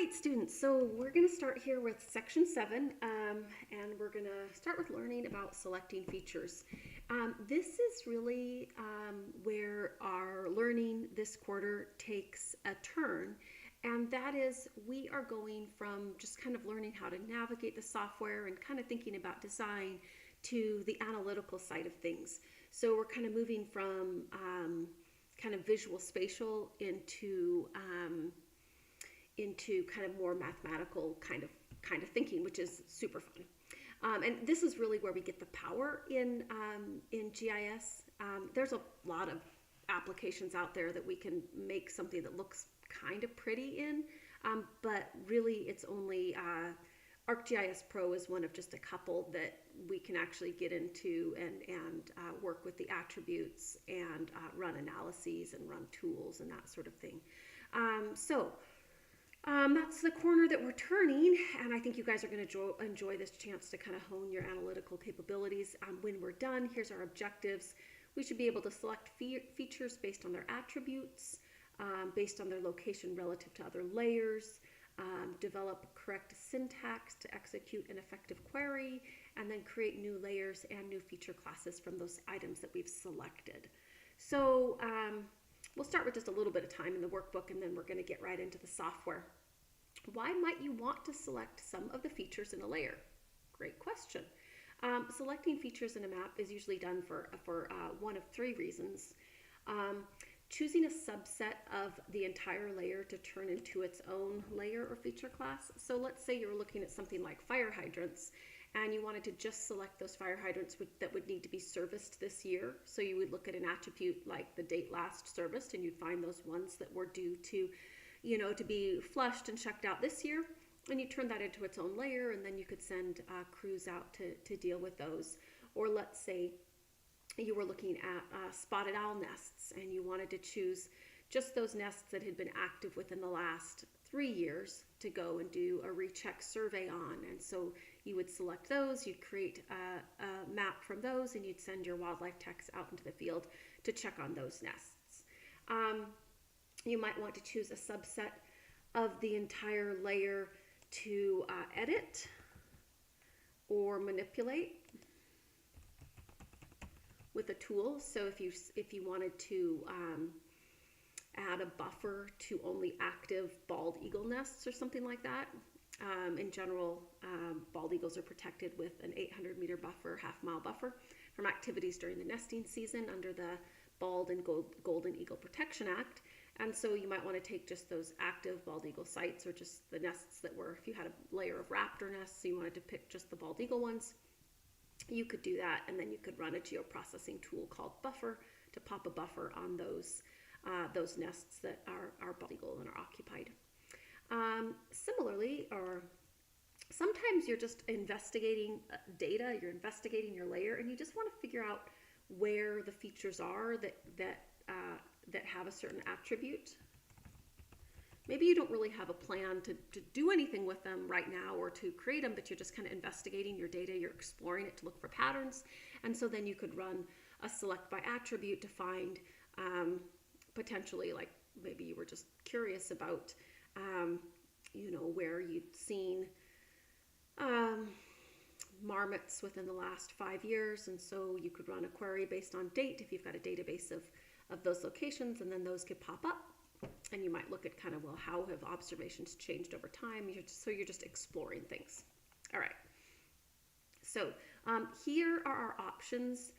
right, students, so we're going to start here with section 7, and we're going to start with learning about selecting features. This is really where our learning this quarter takes a turn, and that is we are going from just kind of learning how to navigate the software and kind of thinking about design to the analytical side of things. So we're kind of moving from kind of visual spatial into kind of more mathematical kind of thinking, which is super fun. And this is really where we get the power in GIS. There's a lot of applications out there that we can make something that looks kind of pretty in, but really it's only ArcGIS Pro is one of just a couple that we can actually get into and work with the attributes and run analyses and run tools and that sort of thing. That's the corner that we're turning, and I think you guys are going to enjoy this chance to kind of hone your analytical capabilities. When we're done, here's our objectives. We should be able to select features based on their attributes, based on their location relative to other layers, develop correct syntax to execute an effective query, and then create new layers and new feature classes from those items that we've selected. So we'll start with just a little bit of time in the workbook, and then we're going to get right into the software. Why might you want to select some of the features in a layer? Great question. Selecting features in a map is usually done for one of 3 reasons. Choosing a subset of the entire layer to turn into its own layer or feature class. So let's say you're looking at something like fire hydrants, and you wanted to just select those fire hydrants that would need to be serviced this year. So you would look at an attribute like the date last serviced, and you'd find those ones that were due to, to be flushed and checked out this year. And you turn that into its own layer, and then you could send crews out to deal with those. Or let's say you were looking at spotted owl nests, and you wanted to choose just those nests that had been active within the last 3 years to go and do a recheck survey on. And so you would select those, you'd create a map from those, and you'd send your wildlife techs out into the field to check on those nests. You might want to choose a subset of the entire layer to edit or manipulate with a tool. So if you wanted to add a buffer to only active bald eagle nests or something like that. In general, bald eagles are protected with an 800-meter buffer, half-mile buffer from activities during the nesting season under the Bald and Golden Eagle Protection Act. And so you might want to take just those active bald eagle sites, or just the nests that were, if you had a layer of raptor nests, so you wanted to pick just the bald eagle ones, you could do that, and then you could run a geoprocessing tool called Buffer to pop a buffer on those nests that are bald eagle and are occupied. Similarly, or sometimes you're just investigating data, you're investigating your layer, and you just want to figure out where the features are that have a certain attribute. Maybe you don't really have a plan to do anything with them right now or to create them, but you're just kind of investigating your data, you're exploring it to look for patterns, and so then you could run a select by attribute to find potentially, like maybe you were just curious about where you'd seen marmots within the last 5 years, and so you could run a query based on date if you've got a database of those locations, and then those could pop up, and you might look at kind of, well, how have observations changed over time? You're just exploring things. All right, so here are our options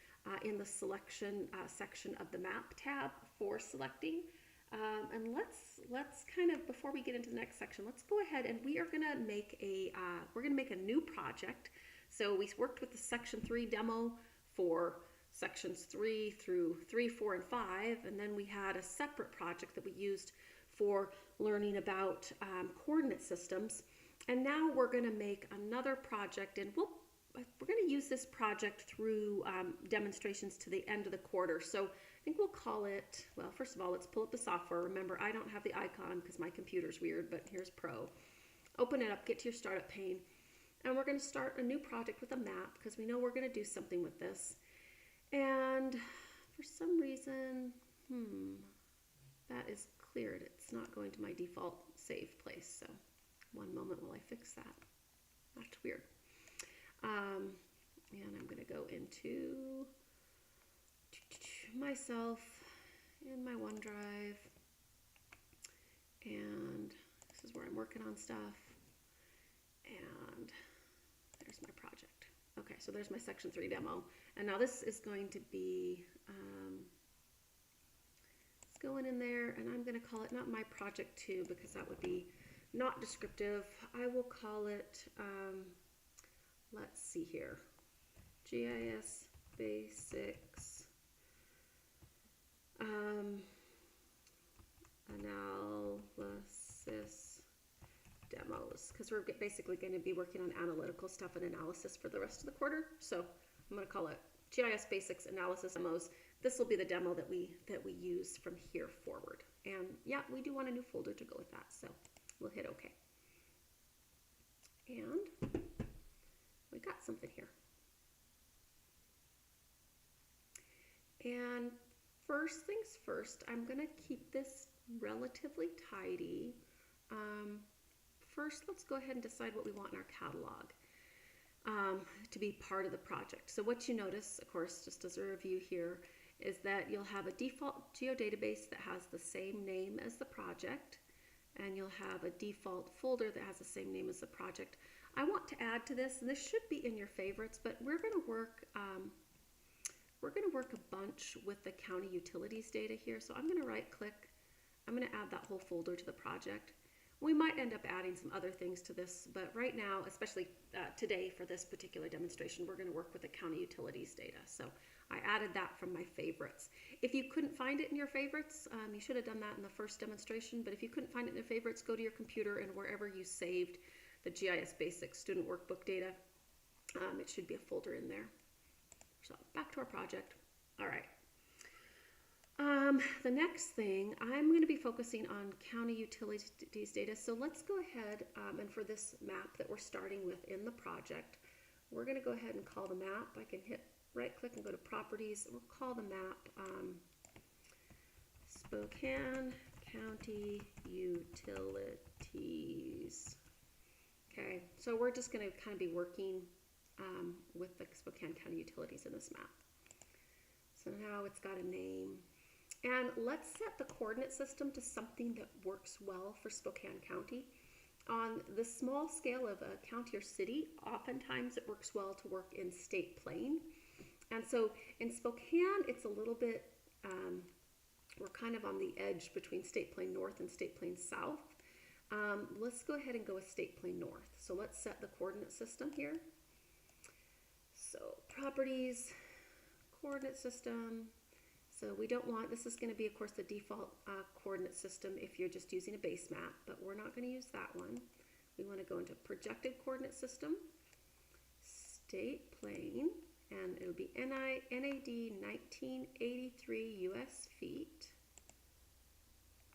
in the selection section of the map tab for selecting. And let's kind of, before we get into the next section, let's go ahead and we are going to make a new project. So we worked with the section 3 demo for sections 3 through 3, 4, and 5, and then we had a separate project that we used for learning about coordinate systems. And now we're going to make another project, and we're going to use this project through demonstrations to the end of the quarter. So I think we'll call it, well, first of all, let's pull up the software. Remember, I don't have the icon because my computer's weird, but here's Pro. Open it up, get to your startup pane, and we're going to start a new project with a map because we know we're going to do something with this. And for some reason, that is cleared. It's not going to my default save place, so One moment while I fix that. That's weird. And I'm going to go into myself in my OneDrive, and this is where I'm working on stuff, and there's my project. Okay, so there's my section 3 demo, and now this is going to be it's going in there, and I'm going to call it not my project 2 because that would be not descriptive. I will call it let's see here, GIS Basics Analysis Demos, because we're basically going to be working on analytical stuff and analysis for the rest of the quarter. So I'm going to call it GIS Basics Analysis Demos. This will be the demo that we use from here forward. And yeah, we do want a new folder to go with that, so we'll hit OK. And we got something here. And first things first, I'm going to keep this relatively tidy. First, let's go ahead and decide what we want in our catalog to be part of the project. So what you notice, of course, just as a review here, is that you'll have a default geodatabase that has the same name as the project, and you'll have a default folder that has the same name as the project. I want to add to this, and this should be in your favorites, but we're going to work a bunch with the county utilities data here. So I'm going to right click. I'm going to add that whole folder to the project. We might end up adding some other things to this, but right now, especially today for this particular demonstration, we're going to work with the county utilities data. So I added that from my favorites. If you couldn't find it in your favorites, you should have done that in the first demonstration, but if you couldn't find it in your favorites, go to your computer and wherever you saved the GIS Basics student workbook data, it should be a folder in there. So back to our project. All right. The next thing, I'm going to be focusing on county utilities data. So let's go ahead and for this map that we're starting with in the project, we're going to go ahead and call the map. I can hit right click and go to properties. We'll call the map Spokane County Utilities. Okay, so we're just going to kind of be working with the Spokane County Utilities in this map. So now it's got a name. And let's set the coordinate system to something that works well for Spokane County. On the small scale of a county or city, oftentimes it works well to work in state plane. And so in Spokane, it's a little bit, we're kind of on the edge between state plane north and state plane south. Let's go ahead and go with state plane north. So let's set the coordinate system here. So properties, coordinate system. So we don't want, this is going to be of course the default coordinate system if you're just using a base map, but we're not going to use that one. We want to go into projected coordinate system, state plane, and it'll be NAD 1983 US feet.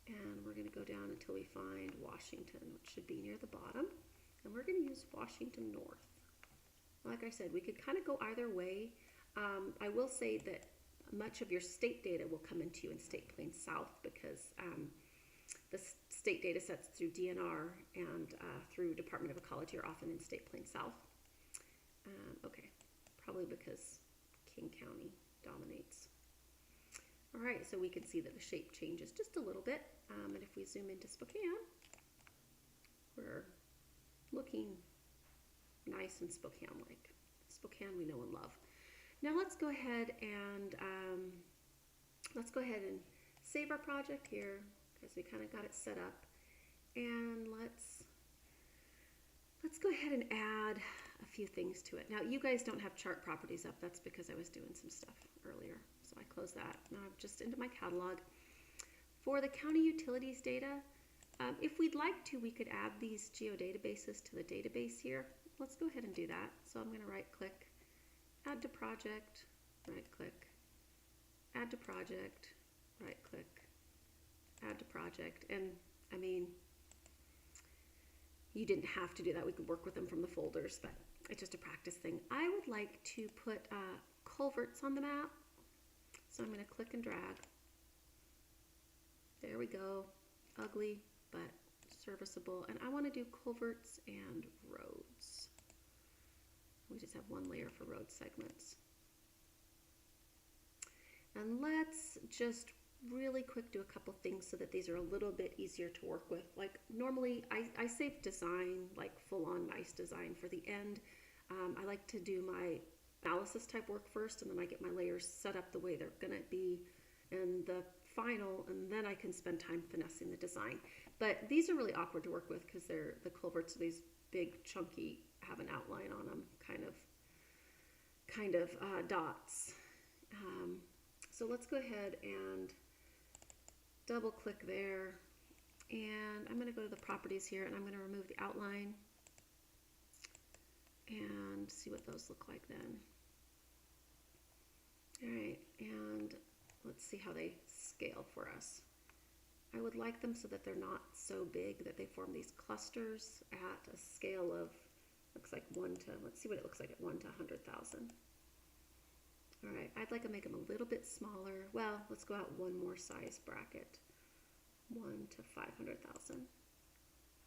And we're going to go down until we find Washington, which should be near the bottom. And we're going to use Washington North. Like I said, we could kind of go either way. I will say that much of your state data will come into you in state plane south because the state data sets through DNR and through Department of Ecology are often in state plane south. Okay, probably because King County dominates. All right, so we can see that the shape changes just a little bit. And if we zoom into Spokane, we're looking nice and Spokane-like. Spokane we know and love. Now let's go ahead and save our project here because we kind of got it set up. And let's go ahead and add a few things to it. Now you guys don't have chart properties up. That's because I was doing some stuff earlier. So I closed that. Now I'm just into my catalog. For the county utilities data, if we'd like to, we could add these geodatabases to the database here. Let's go ahead and do that. So I'm going to right click, add to project, right click, add to project, right click, add to project. And I mean, you didn't have to do that. We could work with them from the folders, but it's just a practice thing. I would like to put culverts on the map. So I'm going to click and drag. There we go. Ugly, but serviceable, and I want to do culverts and roads. We just have one layer for road segments. And let's just really quick do a couple things so that these are a little bit easier to work with. Like normally I save design, like full on nice design for the end. I like to do my analysis type work first, and then I get my layers set up the way they're gonna be in the final, and then I can spend time finessing the design. But these are really awkward to work with because they're the culverts are these big chunky, have an outline on them, kind of dots. So let's go ahead and double click there, and I'm going to go to the properties here, and I'm going to remove the outline and see what those look like then. All right, and let's see how they scale for us. I would like them so that they're not so big that they form these clusters at a scale of, looks like 1 to, let's see what it looks like at 1 to 100,000. All right, I'd like to make them a little bit smaller. Well, let's go out one more size bracket, 1 to 500,000.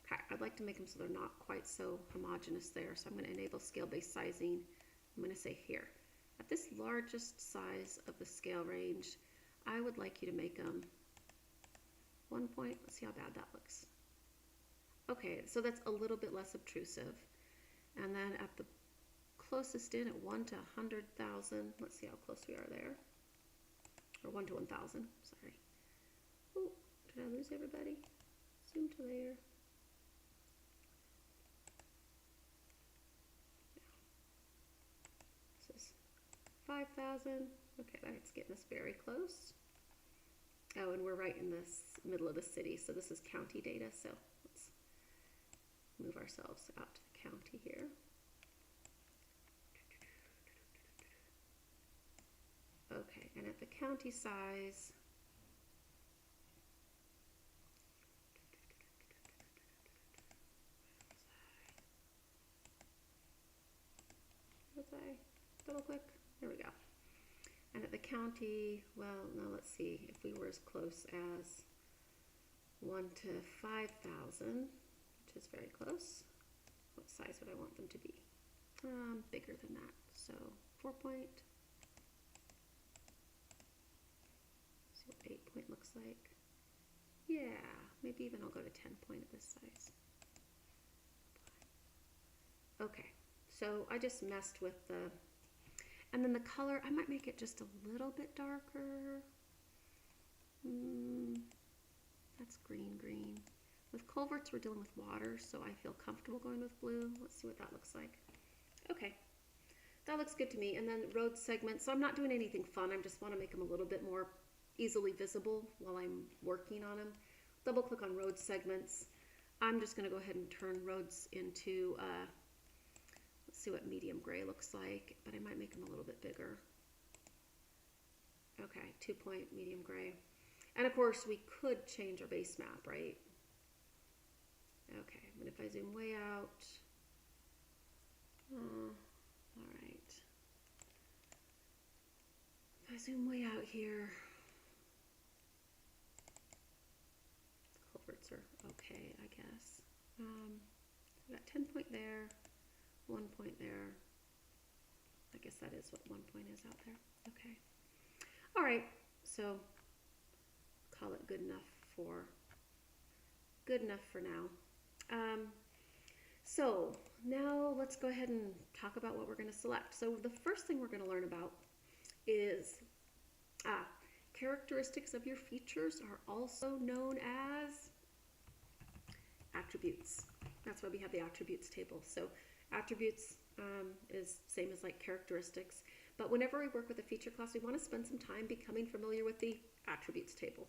Okay, I'd like to make them so they're not quite so homogeneous there. So I'm going to enable scale-based sizing. I'm going to say here, at this largest size of the scale range, I would like you to make them 1 point. Let's see how bad that looks. Okay, so that's a little bit less obtrusive. And then at the closest in at 1 to 100,000, let's see how close we are there. Or 1 to 1,000, sorry. Oh, did I lose everybody? Zoom to there. This is 5,000. Okay, that's getting us very close. Oh, and we're right in this middle of the city, so this is county data, so let's move ourselves out to the county here. Okay, and at the county size, double click, there we go. And at the county, well, no, let's see, if we were as close as 1 to 5,000, which is very close, what size would I want them to be? Bigger than that, so 4 point. See what 8 point looks like. Yeah, maybe even I'll go to 10 point at this size. Okay, so I just messed with the, and then the color, I might make it just a little bit darker. That's green. With culverts, we're dealing with water, so I feel comfortable going with blue. Let's see what that looks like. Okay, that looks good to me. And then road segments, so I'm not doing anything fun. I just want to make them a little bit more easily visible while I'm working on them. Double click on road segments. I'm just going to go ahead and turn roads into, let's see what medium gray looks like, but I might make them a little bit bigger. Okay, 2 point medium gray. And of course, we could change our base map, right? Okay, but if I zoom way out, all right. If I zoom way out here, culverts are okay, I guess. We got 10 point there, 1 point there. I guess that is what 1 point is out there. Okay. All right, so call it good enough for now. So now let's go ahead and talk about what we're going to select. So the first thing we're going to learn about is characteristics of your features are also known as attributes. That's why we have the attributes table. So attributes is same as like characteristics, but whenever we work with a feature class, we want to spend some time becoming familiar with the attributes table,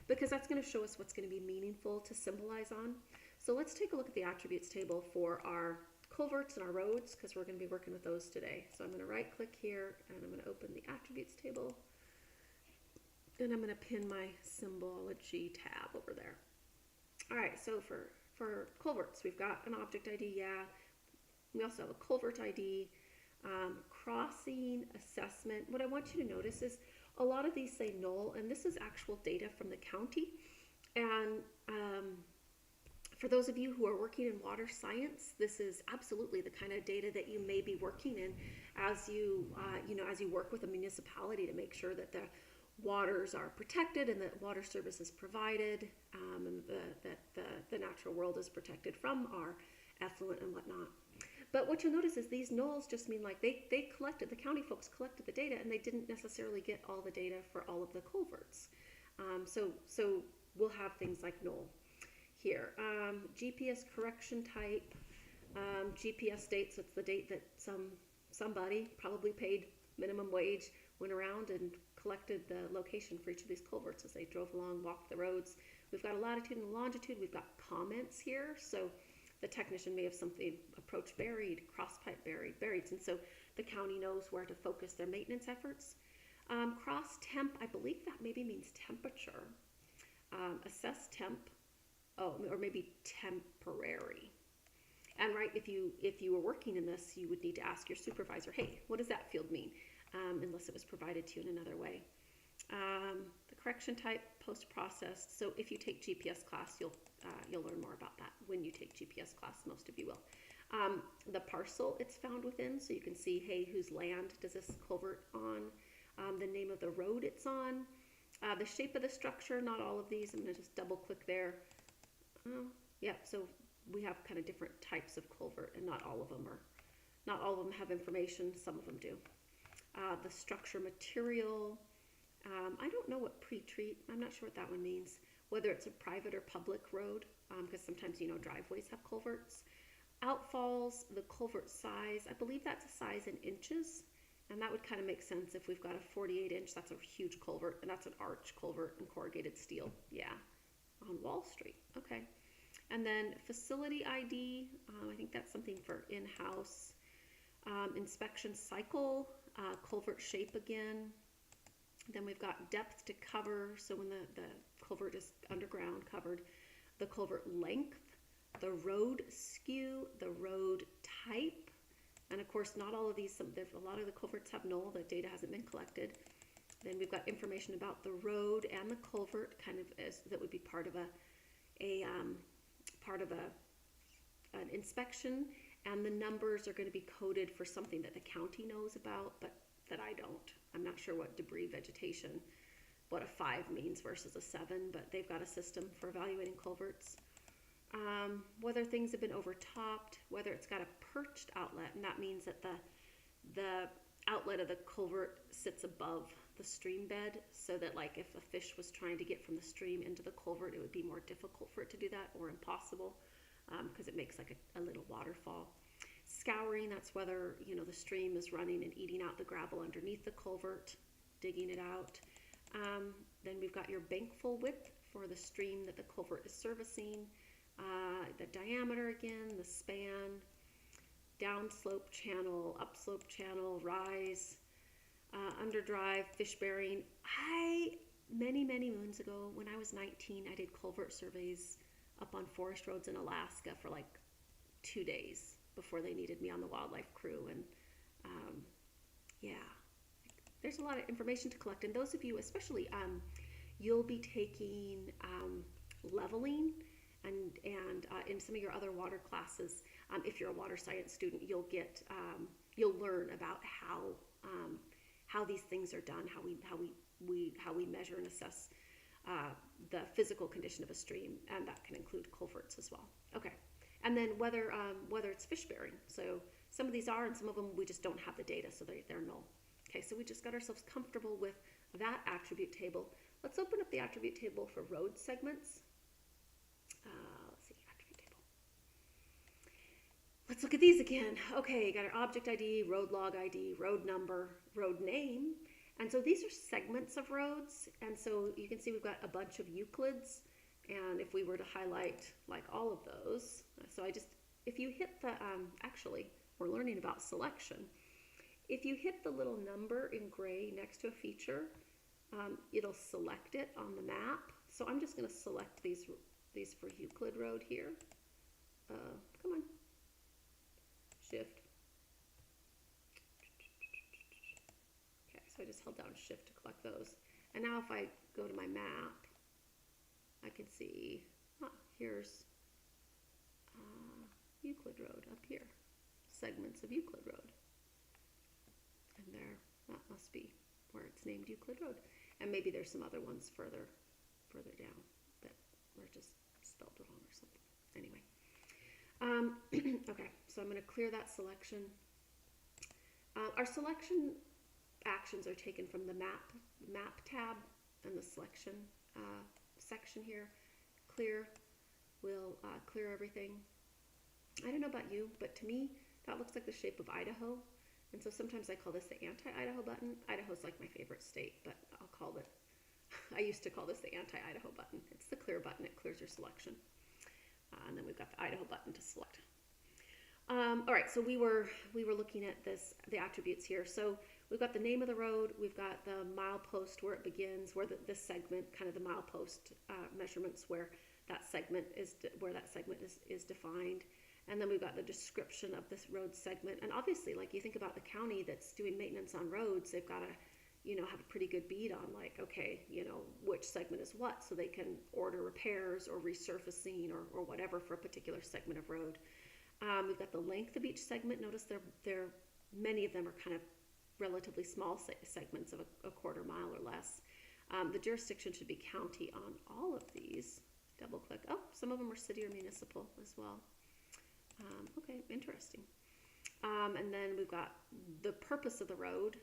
because that's going to show us what's going to be meaningful to symbolize on. So let's take a look at the attributes table for our culverts and our roads, because we're going to be working with those today. So I'm going to right click here, and I'm going to open the attributes table, and I'm going to pin my symbology tab over there. All right, so for culverts, we've got an object ID, yeah. We also have a culvert ID, crossing assessment. What I want you to notice is A lot of these say null, and this is actual data from the county. And for those of you who are working in water science, this is absolutely the kind of data that you may be working in as you, as you work with a municipality to make sure that the waters are protected and that water service is provided, and that the natural world is protected from our effluent and whatnot. But what you'll notice is these nulls just mean like they collected, the county folks collected the data, and they didn't necessarily get all the data for all of the culverts. So we'll have things like null here. GPS correction type. GPS date, so it's the date that somebody probably paid minimum wage, went around and collected the location for each of these culverts as they drove along, walked the roads. We've got a latitude and a longitude. We've got comments here, so the technician may have something approach buried, cross pipe buried, and so the county knows where to focus their maintenance efforts. Cross temp, I believe that maybe means temperature. Assess temp, or maybe temporary. And right, if you were working in this, you would need to ask your supervisor, hey, what does that field mean? Unless it was provided to you in another way. The correction type, post-processed. So if you take GPS class, you'll learn more about that when you take GPS class. Most of you will. The parcel it's found within, so you can see, hey, whose land does this culvert on? The name of the road it's on. The shape of the structure, not all of these. I'm going to just double click there. Yeah, so we have kind of different types of culvert, and not all of them have information. Some of them do. The structure material. I don't know what pre-treat. I'm not sure what that one means. Whether it's a private or public road, because sometimes driveways have culverts. Outfalls, the culvert size. I believe that's a size in inches. And that would kind of make sense if we've got a 48-inch, that's a huge culvert, and that's an arch culvert in corrugated steel. Yeah, on Wall Street. Okay. And then facility ID, I think that's something for in-house. Inspection cycle, culvert shape again. Then we've got depth to cover, so when the culvert is underground covered. The culvert length, the road skew, the road type. And of course, not all of these, a lot of the culverts have null, the data hasn't been collected. Then we've got information about the road and the culvert, kind of that would be part of an inspection. And the numbers are going to be coded for something that the county knows about, but that I don't. I'm not sure what debris vegetation, what a 5 means versus a 7, but they've got a system for evaluating culverts. Whether things have been overtopped, whether it's got a perched outlet, and that means that the outlet of the culvert sits above the stream bed, so that like if a fish was trying to get from the stream into the culvert, it would be more difficult for it to do that, or impossible, because it makes like a little waterfall. Scouring, that's whether the stream is running and eating out the gravel underneath the culvert, digging it out. Then we've got your bankful width for the stream that the culvert is servicing. The diameter again, the span, downslope channel, upslope channel, rise, underdrive, fish bearing. Many moons ago, when I was 19, I did culvert surveys up on forest roads in Alaska for like 2 days before they needed me on the wildlife crew. And yeah, there's a lot of information to collect. And those of you, especially, you'll be taking leveling. And in some of your other water classes, if you're a water science student, you'll learn about how these things are done, how we measure and assess the physical condition of a stream, and that can include culverts as well. Okay, and then whether it's fish bearing. So some of these are, and some of them we just don't have the data, so they're null. Okay, so we just got ourselves comfortable with that attribute table. Let's open up the attribute table for road segments. Let's see, attribute table. Let's look at these again. Okay, got our object ID, road log ID, road number, road name. And so these are segments of roads. And so you can see we've got a bunch of Euclids. And if we were to highlight like all of those, so if you hit the, actually, we're learning about selection. If you hit the little number in gray next to a feature, it'll select it on the map. So I'm just going to select these for Euclid Road here. Come on. Shift. Okay, So I just held down shift to collect those. And now if I go to my map, I can see, here's Euclid Road up here, segments of Euclid Road. And there, that must be where it's named Euclid Road. And maybe there's some other ones further down that were just spelled wrong or something. Anyway. Okay, so I'm going to clear that selection. Our selection actions are taken from the map tab and the selection section here. Clear will clear everything. I don't know about you, but to me, that looks like the shape of Idaho. And so sometimes I call this the anti-Idaho button. Idaho's like my favorite state, but I'll call it, I used to call this the anti-Idaho button. It's the clear button, it clears your selection. And then we've got the Idaho button to select. All right, so we were looking at the attributes here. So we've got the name of the road, we've got the milepost where it begins, where this segment, kind of the milepost measurements where that segment is defined. And then we've got the description of this road segment. And obviously, like you think about the county that's doing maintenance on roads, they've got to, have a pretty good beat on like, okay, which segment is what, so they can order repairs or resurfacing or whatever for a particular segment of road. We've got the length of each segment. Notice many of them are kind of relatively small segments of a quarter mile or less. The jurisdiction should be county on all of these. Double click. Oh, some of them are city or municipal as well. Okay, interesting. And then we've got the purpose of the road.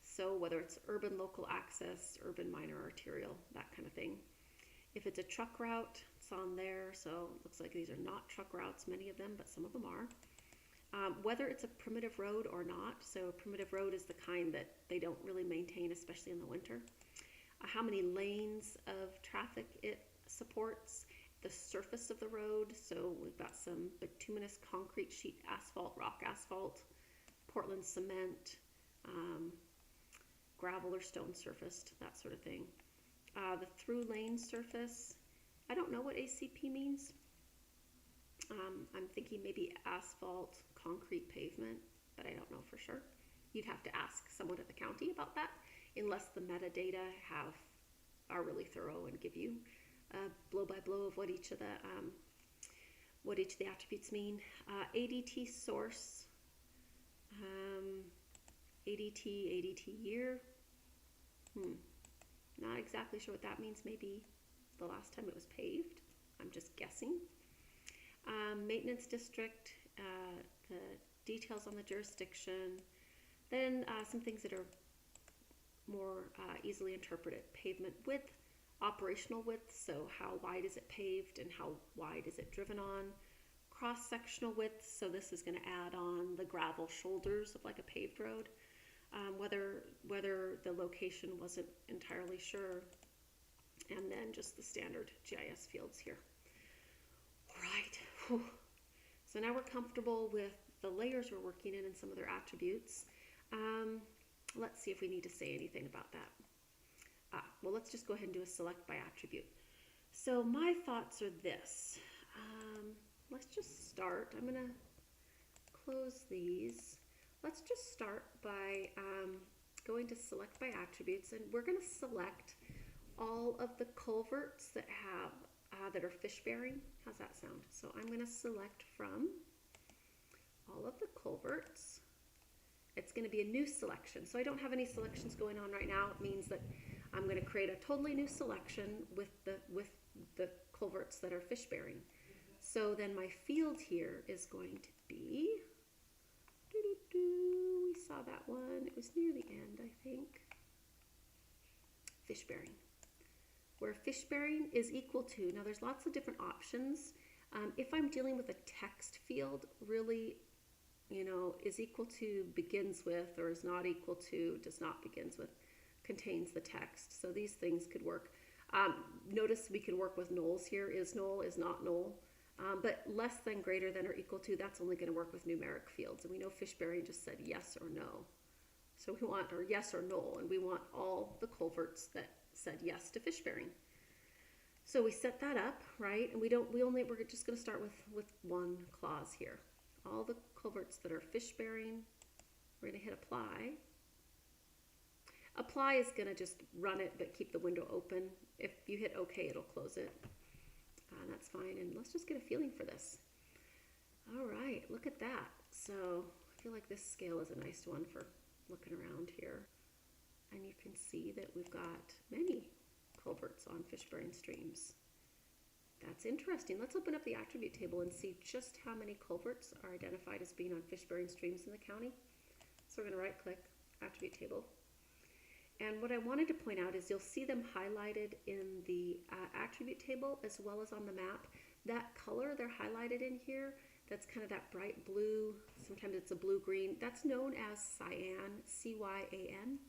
So whether it's urban local access, urban minor arterial, that kind of thing. If it's a truck route, it's on there. So it looks like these are not truck routes, many of them, but some of them are. Whether it's a primitive road or not. So a primitive road is the kind that they don't really maintain, especially in the winter. How many lanes of traffic it supports. The surface of the road, so we've got some bituminous concrete sheet asphalt, rock asphalt, Portland cement, gravel or stone surfaced, that sort of thing. The through lane surface, I don't know what ACP means. I'm thinking maybe asphalt, concrete pavement, but I don't know for sure. You'd have to ask someone at the county about that, unless the metadata are really thorough and give you blow by blow of what each of the attributes mean. ADT source, ADT year. Not exactly sure what that means. Maybe the last time it was paved. I'm just guessing. Maintenance district, the details on the jurisdiction. Then some things that are more easily interpreted. Pavement width. Operational width, so how wide is it paved and how wide is it driven on. Cross-sectional width, so this is going to add on the gravel shoulders of like a paved road. Whether the location wasn't entirely sure. And then just the standard GIS fields here. All right. Whew. So now we're comfortable with the layers we're working in and some of their attributes. Let's see if we need to say anything about that. Well, let's just go ahead and do a select by attribute. So my thoughts are this. Let's just start. I'm going to close these. Let's just start by going to select by attributes, and we're going to select all of the culverts that that are fish bearing. How's that sound? So I'm going to select from all of the culverts. It's going to be a new selection. So I don't have any selections going on right now. It means that I'm going to create a totally new selection with the culverts that are fish bearing. So then my field here is going to be, we saw that one, it was near the end, I think, fish bearing. Where fish bearing is equal to, now there's lots of different options. If I'm dealing with a text field, really, is equal to, begins with, or is not equal to, does not begins with, contains the text. So these things could work. Notice we can work with nulls here. Is null, is not null. But less than, greater than, or equal to, that's only going to work with numeric fields. And we know fish bearing just said yes or no. So we want, or yes or null, and we want all the culverts that said yes to fish bearing. So we set that up, right? And we're just going to start with one clause here. All the culverts that are fish bearing, we're going to hit apply. Apply is going to just run it, but keep the window open. If you hit OK, it'll close it. That's fine. And let's just get a feeling for this. All right, look at that. So I feel like this scale is a nice one for looking around here. And you can see that we've got many culverts on fish-bearing streams. That's interesting. Let's open up the attribute table and see just how many culverts are identified as being on fish-bearing streams in the county. So we're going to right-click attribute table. And what I wanted to point out is you'll see them highlighted in the attribute table as well as on the map. That color they're highlighted in here, that's kind of that bright blue, sometimes it's a blue-green, that's known as cyan, C-Y-A-N.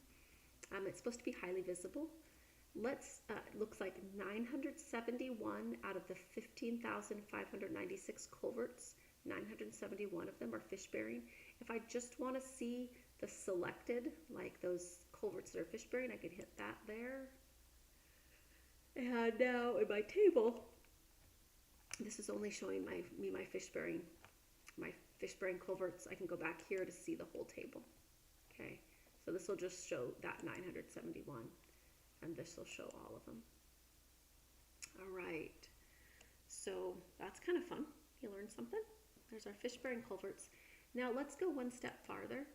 It's supposed to be highly visible. Looks like 971 out of the 15,596 culverts, 971 of them are fish-bearing. If I just want to see the selected, like those culverts that are fish-bearing, I can hit that there. And now in my table, this is only showing my fish-bearing culverts. I can go back here to see the whole table. Okay, so this will just show that 971, and this will show all of them. All right, so that's kind of fun. You learned something. There's our fish-bearing culverts. Now let's go one step farther.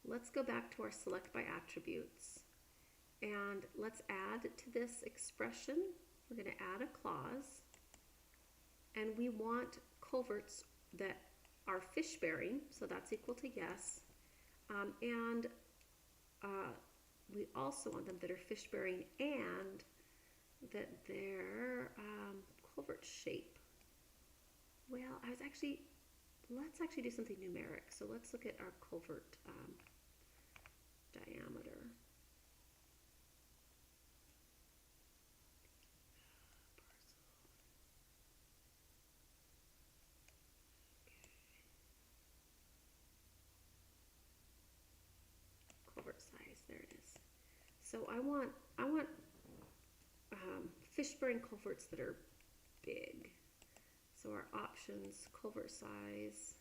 Let's go back to our select by attributes, and let's add to this expression. We're going to add a clause, and we want culverts that are fish-bearing, so that's equal to yes, and we also want them that are fish-bearing and that their culvert shape. Well, let's actually do something numeric. So let's look at our culvert diameter. Culvert size, there it is. So I want fish-bearing culverts that are big. So our options, culvert size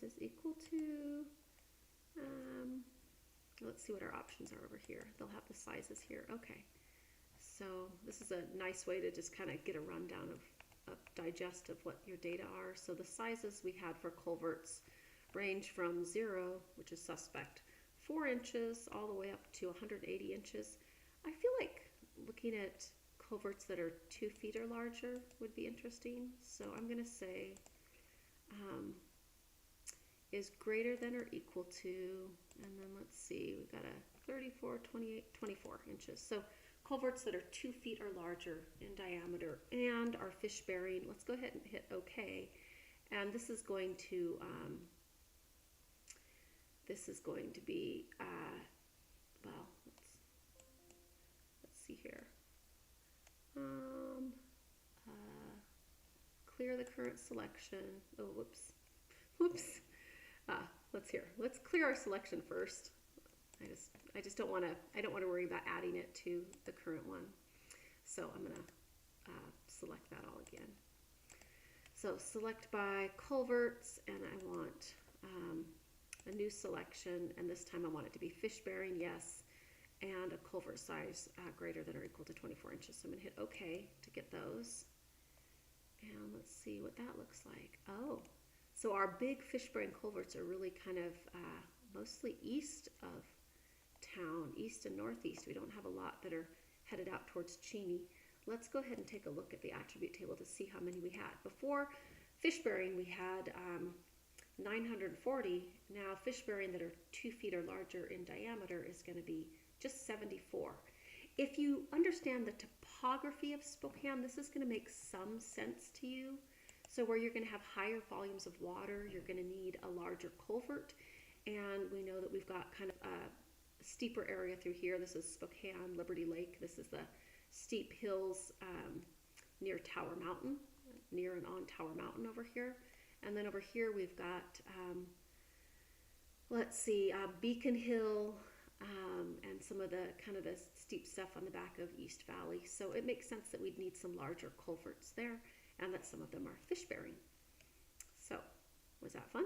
is equal to, let's see what our options are over here. They'll have the sizes here. Okay, so this is a nice way to just kind of get a rundown of digest of what your data are. So the sizes we had for culverts range from 0, which is suspect, 4 inches all the way up to 180 inches. I feel like looking at culverts that are 2 feet or larger would be interesting. So I'm going to say is greater than or equal to, and then let's see, we've got a 34, 28, 24 inches. So culverts that are 2 feet or larger in diameter and are fish bearing. Let's go ahead and hit OK. And this is going to be, well, let's see here. Clear the current selection. Oh, whoops. Let's clear our selection first. I just don't want to worry about adding it to the current one. So I'm going to select that all again. So select by culverts, and I want a new selection, and this time I want it to be fish bearing, yes, and a culvert size greater than or equal to 24 inches. So I'm going to hit OK to get those. And let's see what that looks like. Oh, so our big fish-bearing culverts are really kind of mostly east of town, east and northeast. We don't have a lot that are headed out towards Cheney. Let's go ahead and take a look at the attribute table to see how many we had. Before fish-bearing, we had 940. Now fish-bearing that are 2 feet or larger in diameter is going to be just 74. If you understand the topography of Spokane, this is going to make some sense to you. So where you're going to have higher volumes of water, you're going to need a larger culvert. And we know that we've got kind of a steeper area through here. This is Spokane, Liberty Lake. This is the steep hills near Tower Mountain, near and on Tower Mountain over here. And then over here we've got, let's see, Beacon Hill, and some of the kind of the steep stuff on the back of East Valley. So it makes sense that we'd need some larger culverts there, and that some of them are fish bearing. So was that fun?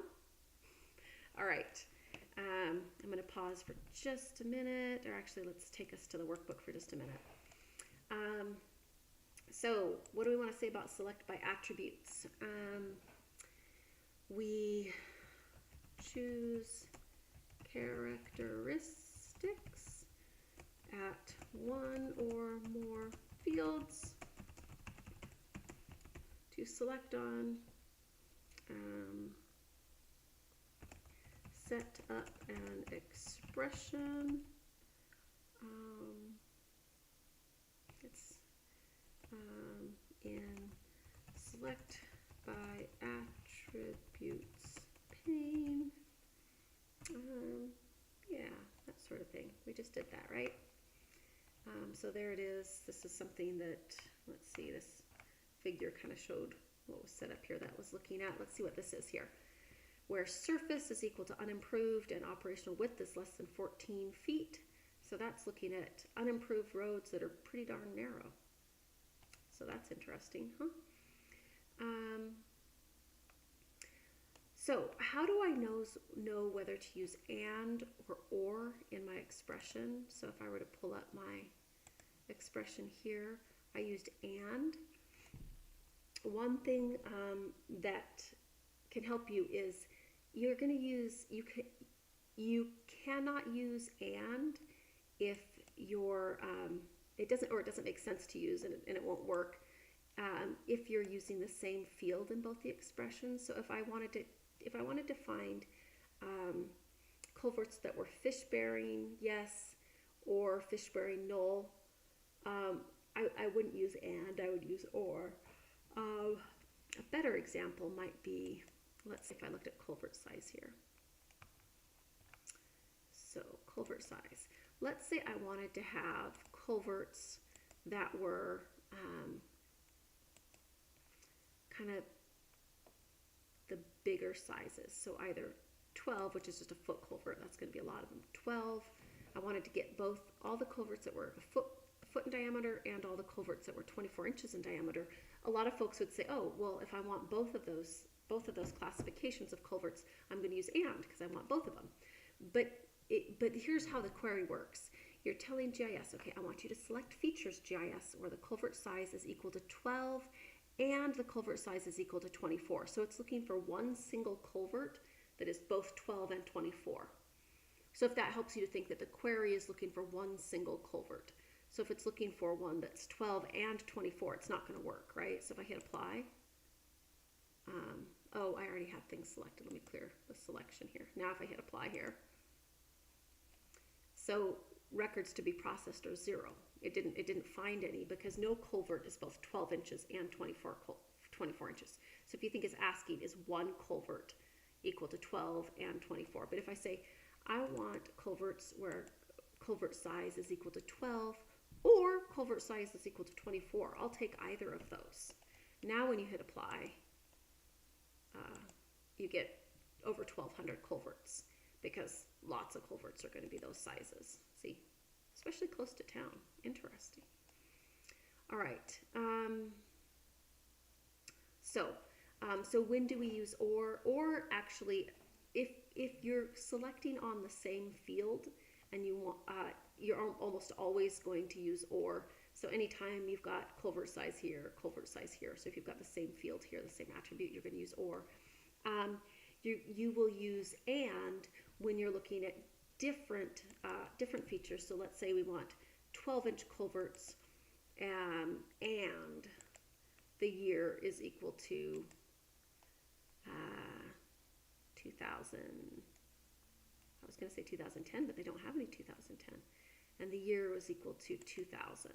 All right. I'm going to pause for just a minute, or actually let's take us to the workbook for just a minute. So what do we want to say about select by attributes? We choose characteristics at one or more fields to select on. Set up an expression. It's in select by attributes pane. Yeah, that sort of thing. We just did that, right? So there it is. This is something that, let's see, this figure kind of showed what was set up here that I was looking at. Let's see what this is here. Where surface is equal to unimproved and operational width is less than 14 feet. So that's looking at unimproved roads that are pretty darn narrow. So that's interesting, huh? So how do I know whether to use and or in my expression? So if I were to pull up my expression here, I used and. One thing that can help you is you're going to use, you cannot use and if you're, it doesn't make sense to use and it won't work if you're using the same field in both the expressions. So if I wanted to find culverts that were fish bearing, yes, or fish bearing null, I wouldn't use and, I would use or. A better example might be, let's see if I looked at culvert size here. So culvert size. Let's say I wanted to have culverts that were kind of the bigger sizes. So either 12, which is just a foot culvert, that's going to be a lot of them. 12, I wanted to get all the culverts that were a foot in diameter and all the culverts that were 24 inches in diameter. A lot of folks would say, oh, well, if I want both of those classifications of culverts, I'm going to use and because I want both of them. But here's how the query works. You're telling GIS, okay, I want you to select features GIS where the culvert size is equal to 12 and the culvert size is equal to 24. So it's looking for one single culvert that is both 12 and 24. So if that helps you to think that the query is looking for one single culvert. So if it's looking for one that's 12 and 24, it's not going to work, right? So if I hit apply, oh, I already have things selected. Let me clear the selection here. Now if I hit apply here, so records to be processed are 0. It didn't find any because no culvert is both 12 inches and 24 inches. So if you think it's asking, is one culvert equal to 12 and 24? But if I say, I want culverts where culvert size is equal to 12 or culvert size is equal to 24, I'll take either of those. Now when you hit apply, you get over 1,200 culverts because lots of culverts are going to be those sizes. See, especially close to town. Interesting. All right. So when do we use or? Or actually, if you're selecting on the same field and you want, you're almost always going to use or. So anytime you've got culvert size here, culvert size here. So if you've got the same field here, the same attribute, you're going to use or. You will use and when you're looking at different features. So let's say we want 12-inch culverts and the year is equal to 2000. I was going to say 2010, but they don't have any 2010. And the year was equal to 2000.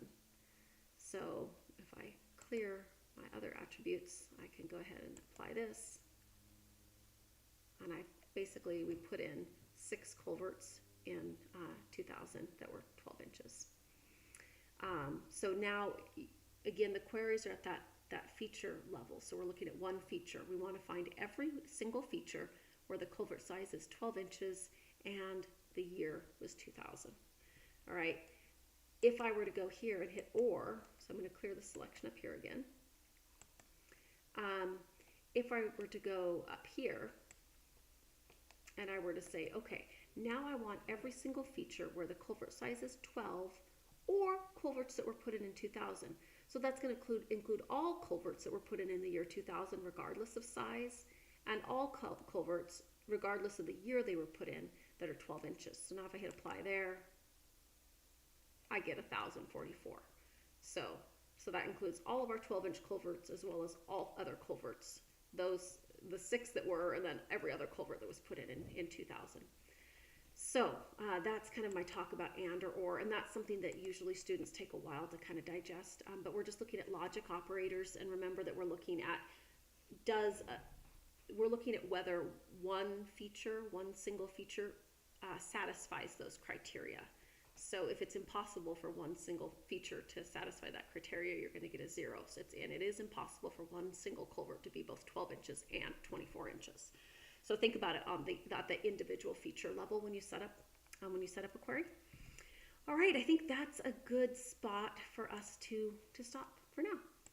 So if I clear my other attributes, I can go ahead and apply this. And we put in 6 culverts in 2000 that were 12 inches. So now, again, the queries are at that feature level. So we're looking at one feature. We want to find every single feature where the culvert size is 12 inches and the year was 2000. All right. If I were to go here and hit or, so I'm going to clear the selection up here again. If I were to go up here and I were to say, okay, Now I want every single feature where the culvert size is 12 or culverts that were put in 2000. So that's going to include all culverts that were put in the year 2000 regardless of size, and all culverts regardless of the year they were put in that are 12 inches. So now if I hit apply there, I get 1044. So that includes all of our 12-inch culverts as well as all other culverts, the 6 that were, and then every other culvert that was put in 2000. So that's kind of my talk about and or, and that's something that usually students take a while to kind of digest, but we're just looking at logic operators, and remember that we're looking at whether one single feature satisfies those criteria. So if it's impossible for one single feature to satisfy that criteria, you're going to get a 0. So it is impossible for one single culvert to be both 12 inches and 24 inches. So think about it at the individual feature level when you set up a query. All right, I think that's a good spot for us to stop for now.